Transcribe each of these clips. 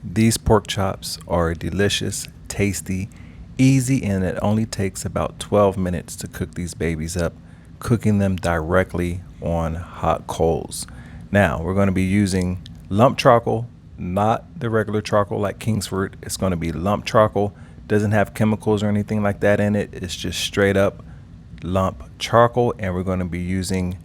These pork chops are delicious, tasty, easy, and it only takes about 12 minutes to cook these babies up, cooking them directly on hot coals. Now, we're going to be using lump charcoal, not the regular charcoal like Kingsford. It's going to be lump charcoal. Doesn't have chemicals or anything like that in it. It's just straight up lump charcoal, and we're going to be using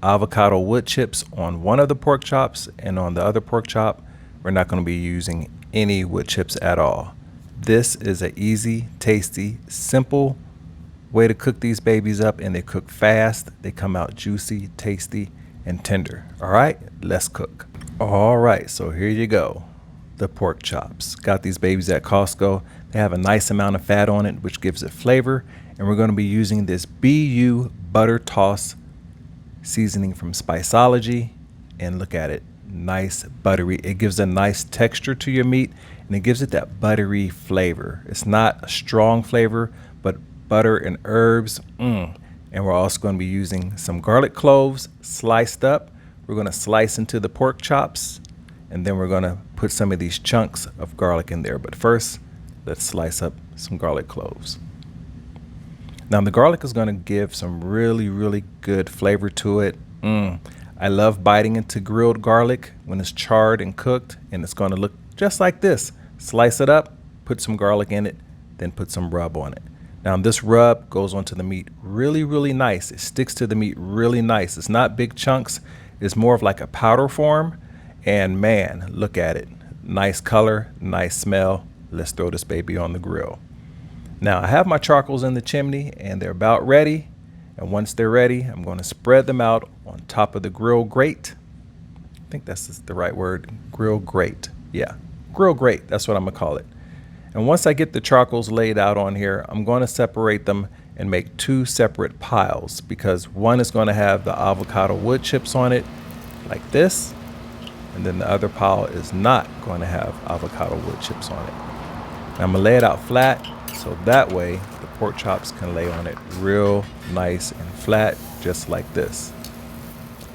avocado wood chips on one of the pork chops, and on the other pork chop we're not going to be using any wood chips at all. This is an easy, tasty, simple way to cook these babies up, and they cook fast. They come out juicy, tasty, and tender. All right, let's cook. All right, so here you go. The pork chops. Got these babies at Costco. They have a nice amount of fat on it, which gives it flavor. And we're going to be using this BU Butter Toss seasoning from Spiceology. And look at it. Nice buttery. It gives a nice texture to your meat, and it gives it that buttery flavor. It's not a strong flavor, but butter and herbs. And we're also going to be using some garlic cloves sliced up. We're going to slice into the pork chops, and then we're going to put some of these chunks of garlic in there. But first, let's slice up some garlic cloves. Now, the garlic is going to give some really, really good flavor to it. I love biting into grilled garlic when it's charred and cooked, and it's going to look just like this. Slice it up, put some garlic in it, then put some rub on it. Now, this rub goes onto the meat really, really nice. It sticks to the meat really nice. It's not big chunks. It's more of like a powder form. And man, look at it. Nice color, nice smell. Let's throw this baby on the grill. Now, I have my charcoals in the chimney, and they're about ready. And once they're ready, I'm going to spread them out on top of the grill grate. I think that's the right word, grill grate. Yeah, grill grate, that's what I'm gonna call it. And once I get the charcoals laid out on here, I'm going to separate them and make two separate piles, because one is going to have the avocado wood chips on it like this, and then the other pile is not going to have avocado wood chips on it. And I'm gonna lay it out flat, so that way the pork chops can lay on it real nice and flat, just like this.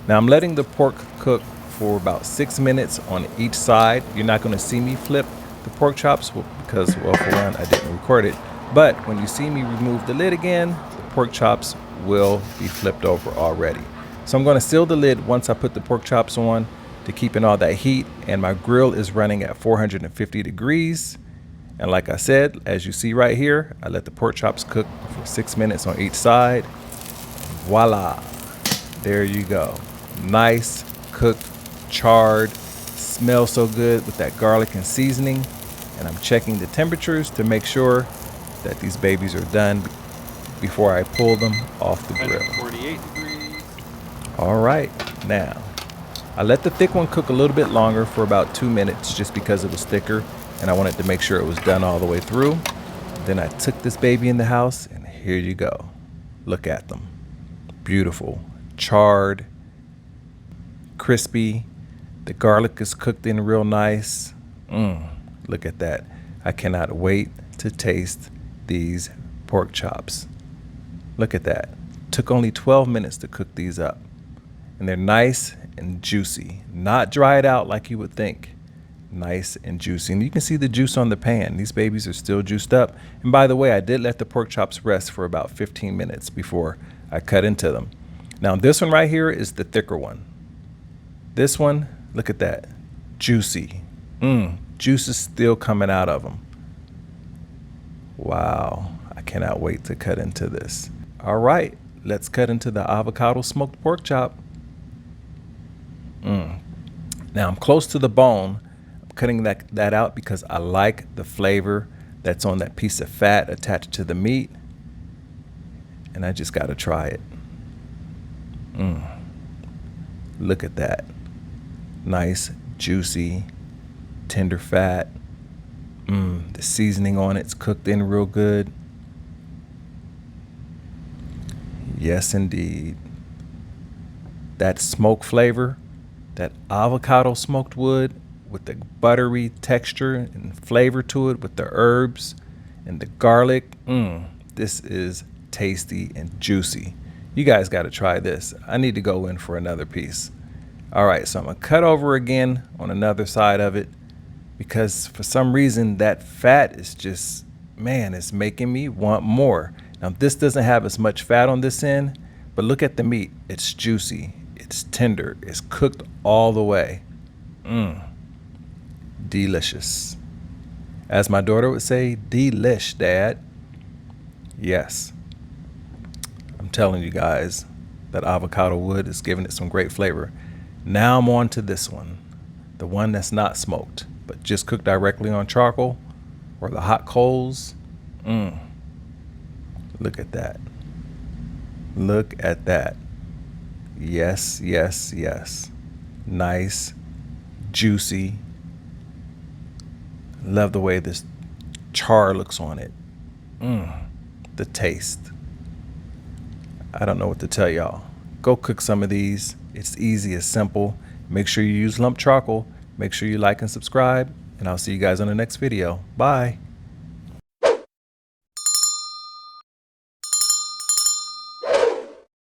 Now, I'm letting the pork cook for about 6 minutes on each side. You're not going to see me flip the pork chops because, well, for one, I didn't record it. But when you see me remove the lid again, the pork chops will be flipped over already. So I'm going to seal the lid once I put the pork chops on to keep in all that heat. And my grill is running at 450 degrees. And like I said, as you see right here, I let the pork chops cook for 6 minutes on each side. Voila, there you go. Nice, cooked, charred, smells so good with that garlic and seasoning. And I'm checking the temperatures to make sure that these babies are done before I pull them off the grill. 48 degrees. All right, now, I let the thick one cook a little bit longer for about 2 minutes just because it was thicker, and I wanted to make sure it was done all the way through. Then I took this baby in the house, and here you go. Look at them. Beautiful, charred, crispy. The garlic is cooked in real nice. Look at that. I cannot wait to taste these pork chops. Look at that. Took only 12 minutes to cook these up. And they're nice and juicy, not dried out like you would think. Nice and juicy. And you can see the juice on the pan. These babies are still juiced up. And by the way, I did let the pork chops rest for about 15 minutes before I cut into them. Now, this one right here is the thicker one. This one, look at that. Juicy. Juice is still coming out of them. Wow. I cannot wait to cut into this. All right. Let's cut into the avocado smoked pork chop. Now, I'm close to the bone. I'm cutting that out because I like the flavor that's on that piece of fat attached to the meat. And I just got to try it. Look at that. Nice, juicy, tender fat. The seasoning on it's cooked in real good. Yes, indeed. That smoke flavor, that avocado smoked wood with the buttery texture and flavor to it with the herbs and the garlic. This is tasty and juicy. You guys got to try this. I need to go in for another piece. All right, so I'm gonna cut over again on another side of it because for some reason that fat is just, man, it's making me want more. Now this doesn't have as much fat on this end, but look at the meat. It's juicy, it's tender, it's cooked all the way. Delicious. As my daughter would say, delish, Dad. Yes, I'm telling you guys, that avocado wood is giving it some great flavor. Now I'm on to this one, the one that's not smoked, but just cooked directly on charcoal or the hot coals. Look at that. Look at that. Yes, yes, yes. Nice, juicy. Love the way this char looks on it. The taste. I don't know what to tell y'all. Go cook some of these. It's easy, it's simple. Make sure you use lump charcoal. Make sure you like and subscribe, and I'll see you guys on the next video. Bye.